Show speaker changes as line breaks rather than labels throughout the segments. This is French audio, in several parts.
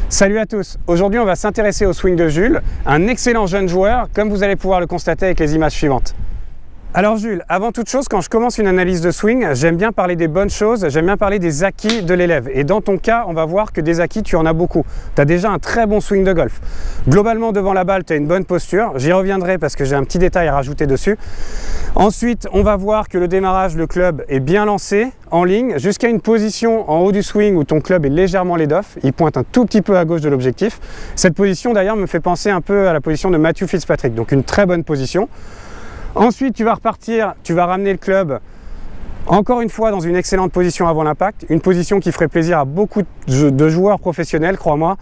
Salut à tous, aujourd'hui on va s'intéresser au swing de Jules, un excellent jeune joueur, comme vous allez pouvoir le constater avec les images suivantes. Alors Jules, avant toute chose, quand je commence une analyse de swing, j'aime bien parler des bonnes choses, j'aime bien parler des acquis de l'élève. Et dans ton cas, on va voir que des acquis, tu en as beaucoup. Tu as déjà un très bon swing de golf. Globalement, devant la balle, tu as une bonne posture. J'y reviendrai parce que j'ai un petit détail à rajouter dessus. Ensuite, on va voir que le démarrage, le club est bien lancé, en ligne, jusqu'à une position en haut du swing où ton club est légèrement lead-off. Il pointe un tout petit peu à gauche de l'objectif. Cette position, d'ailleurs, me fait penser un peu à la position de Matthew Fitzpatrick. Donc une très bonne position. Ensuite, tu vas repartir, tu vas ramener le club encore une fois dans une excellente position avant l'impact, une position qui ferait plaisir à beaucoup de joueurs professionnels, crois-moi.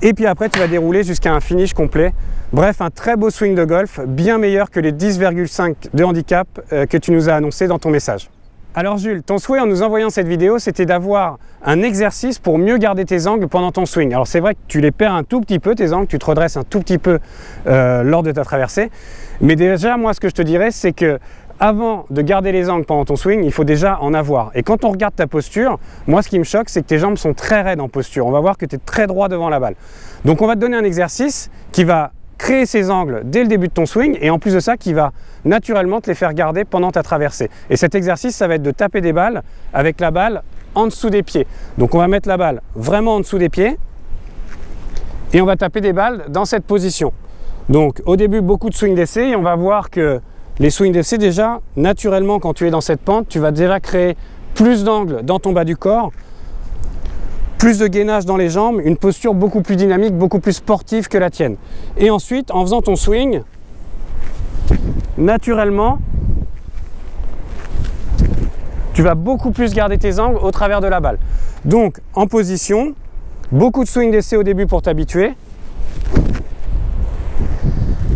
Et puis après, tu vas dérouler jusqu'à un finish complet. Bref, un très beau swing de golf, bien meilleur que les 10,5 de handicap que tu nous as annoncé dans ton message. Alors Jules, ton souhait en nous envoyant cette vidéo, c'était d'avoir un exercice pour mieux garder tes angles pendant ton swing. Alors c'est vrai que tu les perds un tout petit peu, tes angles, tu te redresses un tout petit peu lors de ta traversée. Mais déjà, moi, ce que je te dirais, c'est que avant de garder les angles pendant ton swing, il faut déjà en avoir. Et quand on regarde ta posture, moi, ce qui me choque, c'est que tes jambes sont très raides en posture. On va voir que tu es très droit devant la balle. Donc on va te donner un exercice qui va créer ces angles dès le début de ton swing et en plus de ça qui va naturellement te les faire garder pendant ta traversée. Et cet exercice, ça va être de taper des balles avec la balle en dessous des pieds. Donc on va mettre la balle vraiment en dessous des pieds et on va taper des balles dans cette position. Donc au début, beaucoup de swing d'essai et on va voir que les swings d'essai déjà, naturellement quand tu es dans cette pente, tu vas déjà créer plus d'angles dans ton bas du corps, plus de gainage dans les jambes, une posture beaucoup plus dynamique, beaucoup plus sportive que la tienne. Et ensuite, en faisant ton swing, naturellement, tu vas beaucoup plus garder tes angles au travers de la balle. Donc, en position, beaucoup de swing d'essai au début pour t'habituer.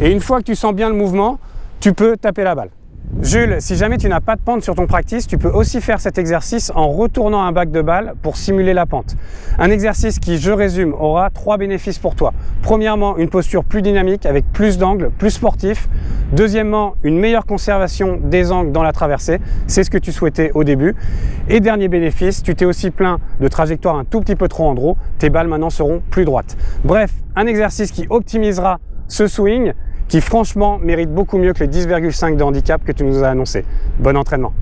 Et une fois que tu sens bien le mouvement, tu peux taper la balle. Jules, si jamais tu n'as pas de pente sur ton practice, tu peux aussi faire cet exercice en retournant un bac de balle pour simuler la pente. Un exercice qui, je résume, aura 3 bénéfices pour toi. Premièrement, une posture plus dynamique avec plus d'angles, plus sportif. Deuxièmement, une meilleure conservation des angles dans la traversée. C'est ce que tu souhaitais au début. Et dernier bénéfice, tu t'es aussi plaint de trajectoire un tout petit peu trop en draw. Tes balles maintenant seront plus droites. Bref, un exercice qui optimisera ce swing qui franchement mérite beaucoup mieux que les 10,5 de handicap que tu nous as annoncé. Bon entraînement.